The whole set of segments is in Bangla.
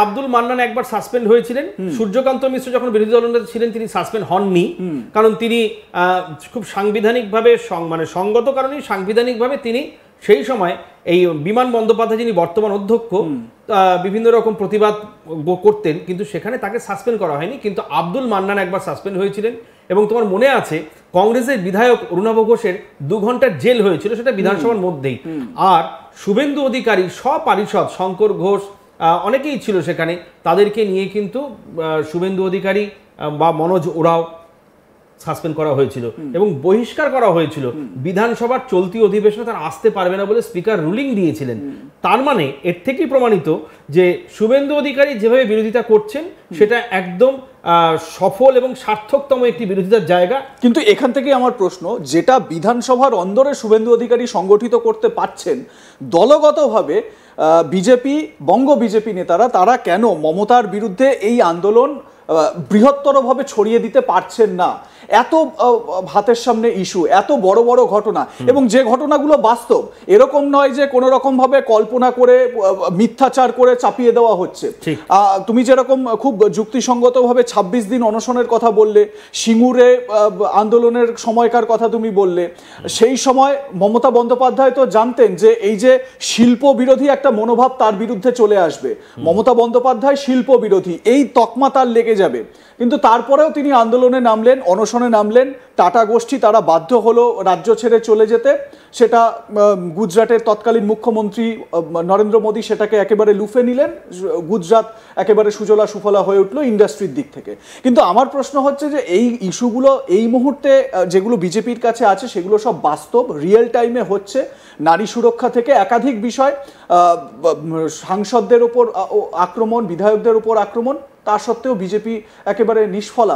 আব্দুল মান্নান একবার সাসপেন্ড হয়েছিলেন, সূর্যকান্ত মিশ্র যখন বিরোধী দলনেতা ছিলেন তিনি সাসপেন্ড হননি, কারণ তিনি খুব সাংবিধানিকভাবে মানে সঙ্গত কারণেই সাংবিধানিকভাবে তিনি সেই সময় এই বিমান বন্দ্যোপাধ্যায় যিনি বর্তমান অধ্যক্ষ বিভিন্ন রকম প্রতিবাদ করতেন, কিন্তু সেখানে তাকে সাসপেন্ড করা হয়নি। কিন্তু আব্দুল মান্নান একবার সাসপেন্ড হয়েছিলেন এবং তোমার মনে আছে কংগ্রেসের বিধায়ক অরুণাভ ঘোষের 2 ঘন্টার জেল হয়েছিল, সেটা বিধানসভার মধ্যেই। আর শুভেন্দু অধিকারী সপারিষদ শঙ্কর ঘোষ অনেকেই ছিল সেখানে, তাদেরকে নিয়ে কিন্তু শুভেন্দু অধিকারী বা মনোজ ওরাও সাসপেন্ড করা হয়েছিল এবং বহিষ্কার করা হয়েছিল। বিধানসভার চলতি অধিবেশনে তারা আসতে পারবে না বলে স্পিকার রুলিং দিয়েছিলেন। তার মানে এর থেকেই প্রমাণিত যে শুভেন্দু অধিকারী যেভাবে বিরোধিতা করছেন সেটা একদম সফল এবং সার্থকতম একটি বিরোধিতার জায়গা। কিন্তু এখান থেকে আমার প্রশ্ন, যেটা বিধানসভার অন্দরে শুভেন্দু অধিকারী সংগঠিত করতে পারছেন, দলগতভাবে বিজেপি, বঙ্গ বিজেপি নেতারা তারা কেন মমতার বিরুদ্ধে এই আন্দোলন বৃহত্তরভাবে ছড়িয়ে দিতে পারছেন না? এত হাতের সামনে ইস্যু, এত বড় বড় ঘটনা, এবং যে ঘটনাগুলো বাস্তব, এরকম নয় যে কোনো রকম ভাবে কল্পনা করে মিথ্যাচার করে চাপিয়ে দেওয়া হচ্ছে। তুমি যেরকম খুব যুক্তিসঙ্গতভাবে 26 দিন অনশনের কথা বললে, সিঙ্গুরে আন্দোলনের সময়কার কথা তুমি বললে, সেই সময় মমতা বন্দ্যোপাধ্যায় তো জানতেন যে এই যে শিল্প বিরোধী একটা মনোভাব তার বিরুদ্ধে চলে আসবে, মমতা বন্দ্যোপাধ্যায় শিল্প বিরোধী, এই তকমা তার লেগে যাবে। কিন্তু তারপরেও তিনি আন্দোলনে নামলেন, অনশনে নামলেন। টাটা গোষ্ঠী তারা বাধ্য হলো রাজ্য ছেড়ে চলে যেতে। সেটা গুজরাটের তৎকালীন মুখ্যমন্ত্রী নরেন্দ্র মোদী সেটাকে একেবারে লুফে নিলেন। গুজরাট একেবারে সুজলা সুফলা হয়ে উঠলো ইন্ডাস্ট্রির দিক থেকে। কিন্তু আমার প্রশ্ন হচ্ছে যে এই ইস্যুগুলো এই মুহূর্তে যেগুলো বিজেপির কাছে আছে সেগুলো সব বাস্তব, রিয়েল টাইমে হচ্ছে। নারী সুরক্ষা থেকে একাধিক বিষয়, সাংসদদের ওপর আক্রমণ, বিধায়কদের উপর আক্রমণ, তা সত্ত্বেও বিজেপি একেবারে নিষ্ফলা,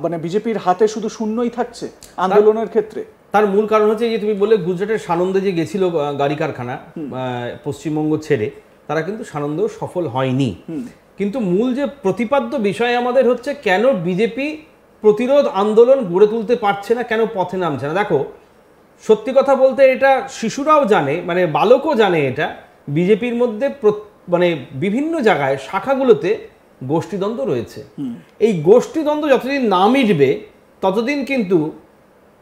মানে বিজেপির হাতে শুধু শূন্যই থাকছে আন্দোলনের ক্ষেত্রে। তার মূল কারণ হচ্ছে যে তুমি বললে গুজরাটের সানন্দে যে গেছিল গাড়ি কারখানা পশ্চিমবঙ্গ ছেড়ে, তারা কিন্তু সানন্দেও সফল হয়নি। কিন্তু মূল যে প্রতিপাদ্য বিষয় আমাদের হচ্ছে কেন বিজেপি প্রতিরোধ আন্দোলন গড়ে তুলতে পারছে না, কেন পথে নামছে না। দেখো, সত্যি কথা বলতে এটা শিশুরাও জানে, মানে বালকও জানে, এটা বিজেপির মধ্যে মানে বিভিন্ন জায়গায় শাখাগুলোতে গোষ্ঠীদ্বন্দ্ব রয়েছে। এই গোষ্ঠীদ্বন্দ্ব যতদিন না মিটবে ততদিন কিন্তু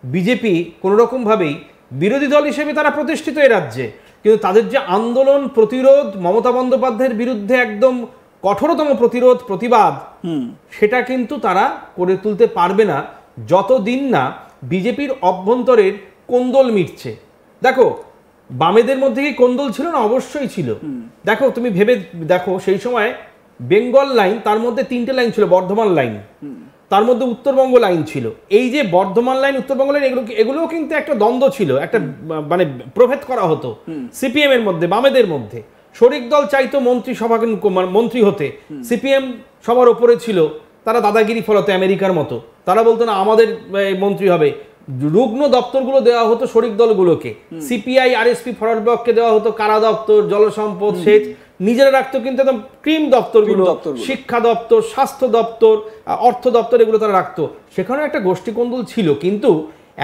বিজেপি কোনো রকমভাবেই বিরোধী দল হিসেবে তারা প্রতিষ্ঠিত এই রাজ্যে, কিন্তু তাদের যে আন্দোলন প্রতিরোধ, মমতা বন্দ্যোপাধ্যায়ের বিরুদ্ধে একদম কঠোরতম প্রতিরোধ প্রতিবাদ, সেটা কিন্তু তারা করে তুলতে পারবে না যতদিন না বিজেপির অভ্যন্তরের কোন্দল মিটছে। দেখো, বামেদের মধ্যে কি কোন্দল ছিল না? অবশ্যই ছিল। দেখো, তুমি ভেবে দেখো, সেই সময় বেঙ্গল লাইন, তার মধ্যে 3টে লাইন ছিল, বর্ধমান লাইন, তার মধ্যে উত্তরবঙ্গ লাইন ছিল। এই যে বর্ধমান লাইন, উত্তরবঙ্গ লাইন, এগুলোও কিন্তু একটা দ্বন্দ্ব ছিল, একটা মানে প্রভেদ করা হতো সিপিএম এর মধ্যে, বামেদের মধ্যে। শরিক দল চাইতো মন্ত্রী হতে, সিপিএম সবার ওপরে ছিল, তারা দাদাগিরি ফলাতো আমেরিকার মতো, তারা বলতো না আমাদের মন্ত্রী হবে। রুগ্ন দপ্তরগুলো দেওয়া হতো শরিক দলগুলোকে, সিপিআই আরএসপি ফরওয়ার্ড ব্লককে দেওয়া হতো কারা দপ্তর, জলসম্পদ, সেচ, নিজেরা রাখতো কিন্তু একদম ক্রিম দপ্তরগুলো, শিক্ষা দপ্তর, স্বাস্থ্য দপ্তর, অর্থ দপ্তর, এগুলো তারা রাখতো। সেখানেও একটা গোষ্ঠীকন্দল ছিল। কিন্তু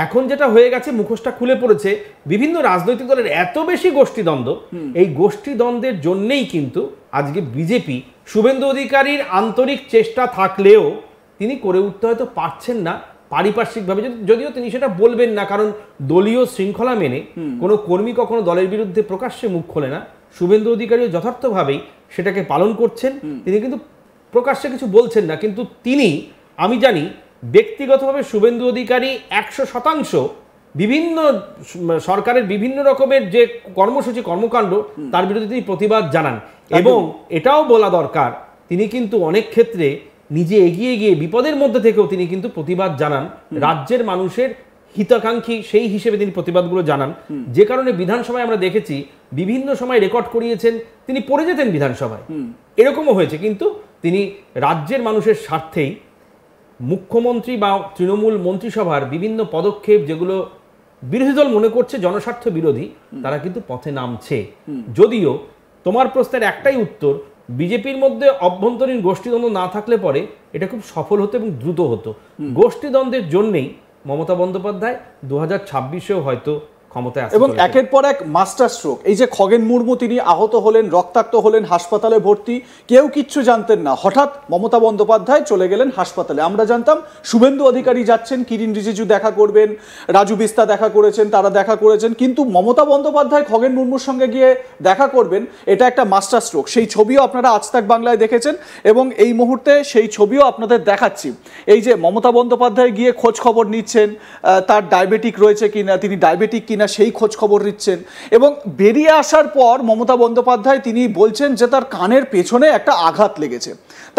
এখন যেটা হয়ে গেছে, মুখোশটা খুলে পড়েছে, বিভিন্ন রাজনৈতিক দলের এত বেশি গোষ্ঠীদ্বন্দ্ব, এই গোষ্ঠীদ্বন্দ্বের জন্যেই কিন্তু আজকে বিজেপি, শুভেন্দু অধিকারীর আন্তরিক চেষ্টা থাকলেও তিনি করে উঠতে হয়তো পারছেন না পারিপার্শ্বিকভাবে, যদিও তিনি সেটা বলবেন না, কারণ দলীয় শৃঙ্খলা মেনে কোনো কর্মী কখনো দলের বিরুদ্ধে প্রকাশ্যে মুখ খোলে না। শুভেন্দু অধিকারীও যথার্থভাবেই সেটাকে পালন করছেন, তিনি কিন্তু প্রকাশ্যে কিছু বলছেন না। কিন্তু তিনি, আমি জানি ব্যক্তিগতভাবে শুভেন্দু অধিকারী 100% বিভিন্ন সরকারের বিভিন্ন রকমের যে কর্মসূচি, কর্মকাণ্ড, তার বিরুদ্ধে তিনি প্রতিবাদ জানান। এবং এটাও বলা দরকার, তিনি কিন্তু অনেক ক্ষেত্রে নিজে এগিয়ে গিয়ে বিপদের মধ্যে থেকেও তিনি কিন্তু প্রতিবাদ জানান, রাজ্যের মানুষের হিতাকাঙ্ক্ষী সেই হিসেবে তিনি প্রতিবাদগুলো জানান। যে কারণে বিধানসভায় আমরা দেখেছি বিভিন্ন সময় রেকর্ড করিয়েছেন, তিনি পড়ে যেতেন বিধানসভায়, এরকমও হয়েছে। কিন্তু তিনি রাজ্যের মানুষের স্বার্থেই মুখ্যমন্ত্রী বা তৃণমূল মন্ত্রিসভার বিভিন্ন পদক্ষেপ যেগুলো বিরোধী দল মনে করছে জনস্বার্থ বিরোধী, তারা কিন্তু পথে নামছে। যদিও তোমার প্রশ্নের একটাই উত্তর, বিজেপির মধ্যে অভ্যন্তরীণ গোষ্ঠীদ্বন্দ্ব না থাকলে পরে এটা খুব সফল হতো এবং দ্রুত হতো। গোষ্ঠীদ্বন্দ্বের জন্যেই মমতা বন্দ্যোপাধ্যায় 2026-এও হয়তো ক্ষমতায় আসতে এবং চলেছে। একের পর এক মাস্টার স্ট্রোক। এই যে খগেন মুর্মু তিনি আহত হলেন, রক্তাক্ত হলেন, হাসপাতালে ভর্তি, কেউ কিচ্ছু জানতেন না, হঠাৎ মমতা বন্দ্যোপাধ্যায় চলে গেলেন হাসপাতালে। আমরা জানতাম শুভেন্দু অধিকারী যাচ্ছেন, কিরিন রিজিজু দেখা করবেন, রাজু বিস্তা দেখা করেছেন, তারা দেখা করেছেন, কিন্তু মমতা বন্দ্যোপাধ্যায় খগেন মুর্মুর সঙ্গে গিয়ে দেখা করবেন, এটা একটা মাস্টার স্ট্রোক। সেই ছবিও আপনারা আজ তাক বাংলায় দেখেছেন এবং এই মুহূর্তে সেই ছবিও আপনাদের দেখাচ্ছি। এই যে মমতা বন্দ্যোপাধ্যায় গিয়ে খোঁজ খবর নিচ্ছেন, তার ডায়াবেটিক রয়েছে কিনা, তিনি ডায়াবেটিক কিনা সেই খোঁজ খবর নিচ্ছেন, এবং বেরিয়ে আসার পর মমতা বন্দ্যোপাধ্যায় তিনি বলছেন যে তার কানের পেছনে একটা আঘাত লেগেছে।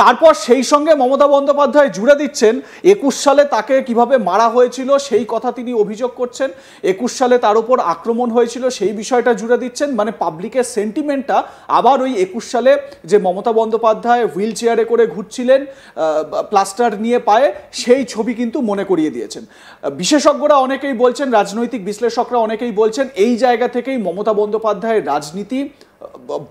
তারপর সেই সঙ্গে মমতা বন্দ্যোপাধ্যায় জুড়ে দিচ্ছেন 21 সালে তাকে কিভাবে মারা হয়েছিল সেই কথা তিনি অভিযোগ করছেন, 21 সালে তার উপর আক্রমণ হয়েছিল সেই বিষয়টা জুড়ে দিচ্ছেন। মানে পাবলিকের সেন্টিমেন্টটা আবার ওই 21 সালে যে মমতা বন্দ্যোপাধ্যায় হুইল চেয়ারে করে ঘুরছিলেন প্লাস্টার নিয়ে পায়ে, সেই ছবি কিন্তু মনে করিয়ে দিয়েছেন। বিশেষজ্ঞরা অনেকেই বলছেন, রাজনৈতিক বিশ্লেষকরা অনেকেই বলছেন, এই জায়গা থেকেই মমতা বন্দ্যোপাধ্যায়ের রাজনীতি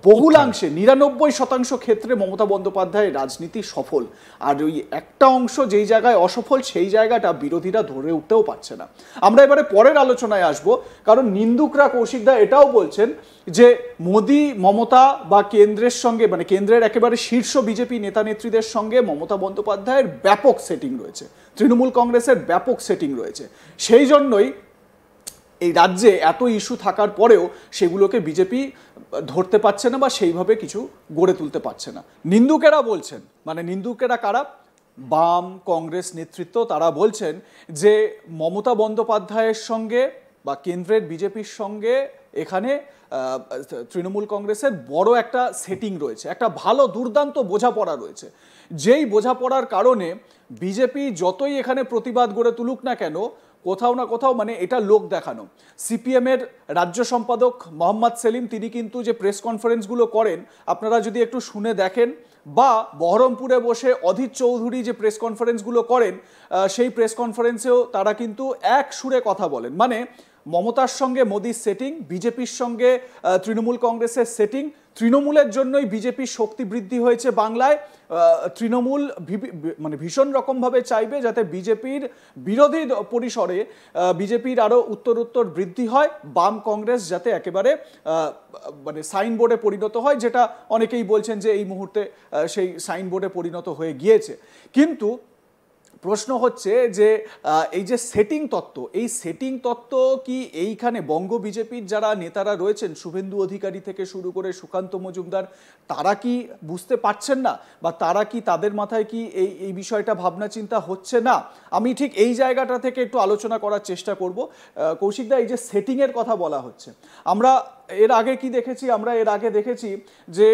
বহুলাংশে 99% ক্ষেত্রে মমতা বন্দ্যোপাধ্যায়ের রাজনীতি সফল, আর ওই একটা অংশ যেই জায়গায় অসফল সেই জায়গাটা বিরোধীরা ধরে উঠতেও পারছে না। আমরা এবারে পরের আলোচনায় আসব, কারণ নিন্দুকরা কৌশিকদা এটাও বলছেন যে মোদি মমতা বা কেন্দ্রের সঙ্গে, মানে কেন্দ্রের একেবারে শীর্ষ বিজেপি নেতা নেত্রীদের সঙ্গে মমতা বন্দ্যোপাধ্যায়ের ব্যাপক সেটিং রয়েছে, তৃণমূল কংগ্রেসের ব্যাপক সেটিং রয়েছে, সেই জন্যই এই রাজ্যে এত ইস্যু থাকার পরেও সেগুলোকে বিজেপি ধরতে পারছে না বা সেইভাবে কিছু গড়ে তুলতে পারছে না। নিন্দুকেরা বলছেন, মানে নিন্দুকেরা কারা? বাম কংগ্রেস নেতৃত্ব, তারা বলছেন যে মমতা বন্দ্যোপাধ্যায়ের সঙ্গে বা কেন্দ্রের বিজেপির সঙ্গে এখানে তৃণমূল কংগ্রেসের বড় একটা সেটিং রয়েছে, একটা ভালো দুর্দান্ত বোঝাপড়া রয়েছে, যেই বোঝাপড়ার কারণে বিজেপি যতই এখানে প্রতিবাদ গড়ে তুলুক না কেন, কোথাও না কোথাও মানে এটা লোক দেখানো। সিপিএমের রাজ্য সম্পাদক মোহাম্মদ সেলিম তিনি কিন্তু যে প্রেস কনফারেন্সগুলো করেন, আপনারা যদি একটু শুনে দেখেন, বা বহরমপুরে বসে অধীর চৌধুরী যে প্রেস কনফারেন্সগুলো করেন, সেই প্রেস কনফারেন্সেও তারা কিন্তু এক সুরে কথা বলেন। মানে মমতার সঙ্গে মোদির সেটিং, বিজেপির সঙ্গে তৃণমূল কংগ্রেসের সেটিং, তৃণমূলের জন্যই বিজেপির শক্তি বৃদ্ধি হয়েছে বাংলায়। তৃণমূল মানে ভীষণ রকমভাবে চাইবে যাতে বিজেপির বিরোধী পরিসরে বিজেপির আরও উত্তর বৃদ্ধি হয়, বাম কংগ্রেস যাতে একেবারে মানে সাইনবোর্ডে পরিণত হয়, যেটা অনেকেই বলছেন যে এই মুহূর্তে সেই সাইনবোর্ডে পরিণত হয়ে গিয়েছে। কিন্তু প্রশ্ন হচ্ছে যে এই যে সেটিং তত্ত্ব, এই সেটিং তত্ত্ব কি এইখানে বঙ্গ বিজেপির যারা নেতারা রয়েছেন, শুভেন্দু অধিকারী থেকে শুরু করে সুকান্ত মজুমদার, তারা কি বুঝতে পারছেন না, বা তারা কি, তাদের মাথায় কি এই বিষয়টা ভাবনা চিন্তা হচ্ছে না? আমি ঠিক এই জায়গাটা থেকে একটু আলোচনা করার চেষ্টা করব। কৌশিকদা, এই যে সেটিংয়ের কথা বলা হচ্ছে, আমরা এর আগে কি দেখেছি? আমরা এর আগে দেখেছি যে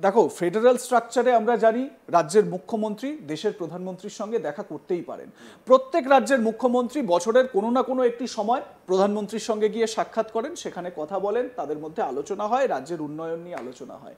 দেখো, ফেডারেল স্ট্রাকচারে আমরা জানি রাজ্যের মুখ্যমন্ত্রী দেশের প্রধানমন্ত্রীর সঙ্গে দেখা করতেই পারেন। প্রত্যেক রাজ্যের মুখ্যমন্ত্রী বছরের কোনো না কোনো একটি সময় প্রধানমন্ত্রীর সঙ্গে গিয়ে সাক্ষাৎ করেন, সেখানে কথা বলেন, তাদের মধ্যে আলোচনা হয়, রাজ্যের উন্নয়ন নিয়ে আলোচনা হয়।